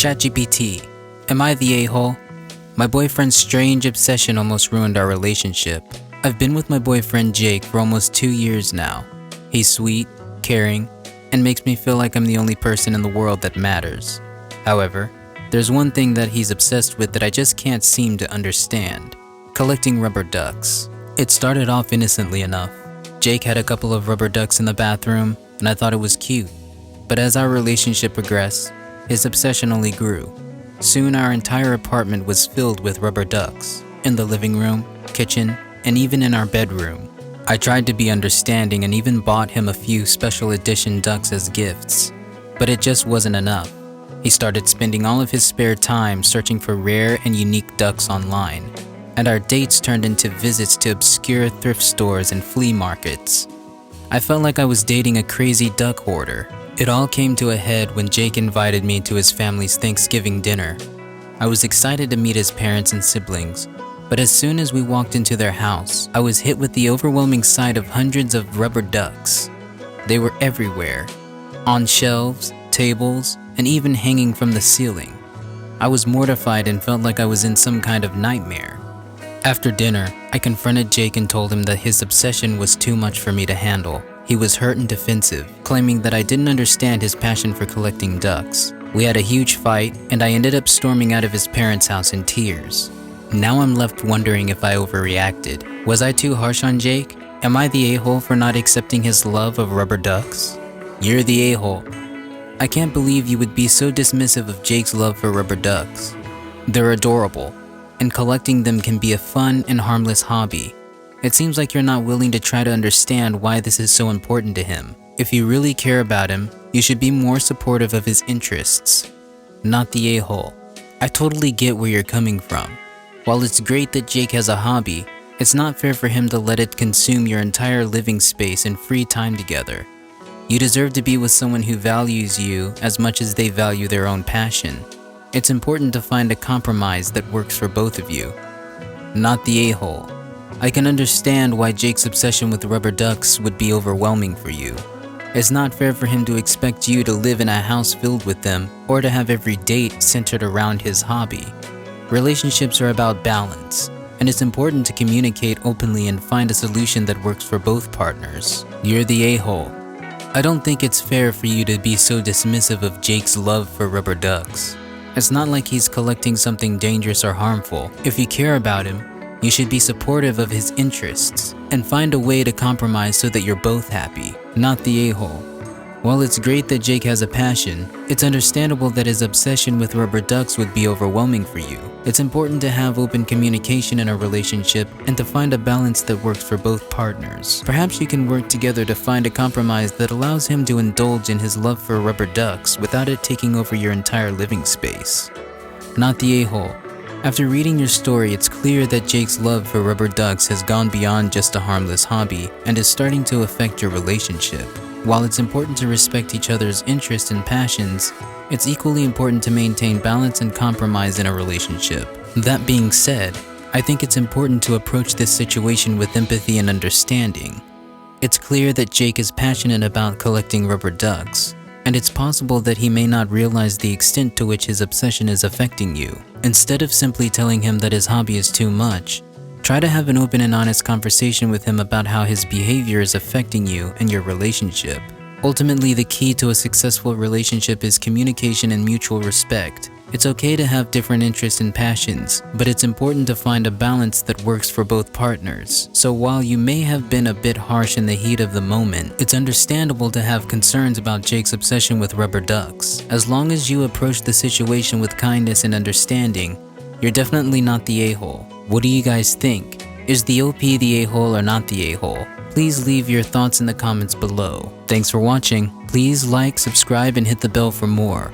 ChatGPT, am I the a-hole? My boyfriend's strange obsession almost ruined our relationship. I've been with my boyfriend Jake for almost 2 years now. He's sweet, caring, and makes me feel like I'm the only person in the world that matters. However, there's one thing that he's obsessed with that I just can't seem to understand: collecting rubber ducks. It started off innocently enough. Jake had a couple of rubber ducks in the bathroom, and I thought it was cute. But as our relationship progressed, his obsession only grew. Soon our entire apartment was filled with rubber ducks, in the living room, kitchen, and even in our bedroom. I tried to be understanding and even bought him a few special edition ducks as gifts, but it just wasn't enough. He started spending all of his spare time searching for rare and unique ducks online, and our dates turned into visits to obscure thrift stores and flea markets. I felt like I was dating a crazy duck hoarder. It all came to a head when Jake invited me to his family's Thanksgiving dinner. I was excited to meet his parents and siblings, but as soon as we walked into their house, I was hit with the overwhelming sight of hundreds of rubber ducks. They were everywhere, on shelves, tables, and even hanging from the ceiling. I was mortified and felt like I was in some kind of nightmare. After dinner, I confronted Jake and told him that his obsession was too much for me to handle. He was hurt and defensive, claiming that I didn't understand his passion for collecting ducks. We had a huge fight, and I ended up storming out of his parents' house in tears. Now I'm left wondering if I overreacted. Was I too harsh on Jake? Am I the a-hole for not accepting his love of rubber ducks? You're the a-hole. I can't believe you would be so dismissive of Jake's love for rubber ducks. They're adorable, and collecting them can be a fun and harmless hobby. It seems like you're not willing to try to understand why this is so important to him. If you really care about him, you should be more supportive of his interests, not the a-hole. I totally get where you're coming from. While it's great that Jake has a hobby, it's not fair for him to let it consume your entire living space and free time together. You deserve to be with someone who values you as much as they value their own passion. It's important to find a compromise that works for both of you, not the a-hole. I can understand why Jake's obsession with rubber ducks would be overwhelming for you. It's not fair for him to expect you to live in a house filled with them or to have every date centered around his hobby. Relationships are about balance, and it's important to communicate openly and find a solution that works for both partners. You're the a-hole. I don't think it's fair for you to be so dismissive of Jake's love for rubber ducks. It's not like he's collecting something dangerous or harmful. If you care about him, you should be supportive of his interests and find a way to compromise so that you're both happy, not the a-hole. While it's great that Jake has a passion, it's understandable that his obsession with rubber ducks would be overwhelming for you. It's important to have open communication in a relationship and to find a balance that works for both partners. Perhaps you can work together to find a compromise that allows him to indulge in his love for rubber ducks without it taking over your entire living space, not the a-hole. After reading your story, it's clear that Jake's love for rubber ducks has gone beyond just a harmless hobby and is starting to affect your relationship. While it's important to respect each other's interests and passions, it's equally important to maintain balance and compromise in a relationship. That being said, I think it's important to approach this situation with empathy and understanding. It's clear that Jake is passionate about collecting rubber ducks, and it's possible that he may not realize the extent to which his obsession is affecting you. Instead of simply telling him that his hobby is too much, try to have an open and honest conversation with him about how his behavior is affecting you and your relationship. Ultimately, the key to a successful relationship is communication and mutual respect. It's okay to have different interests and passions, but it's important to find a balance that works for both partners. So while you may have been a bit harsh in the heat of the moment, it's understandable to have concerns about Jake's obsession with rubber ducks. As long as you approach the situation with kindness and understanding, you're definitely not the a-hole. What do you guys think? Is the OP the a-hole or not the a-hole? Please leave your thoughts in the comments below. Thanks for watching. Please like, subscribe, and hit the bell for more.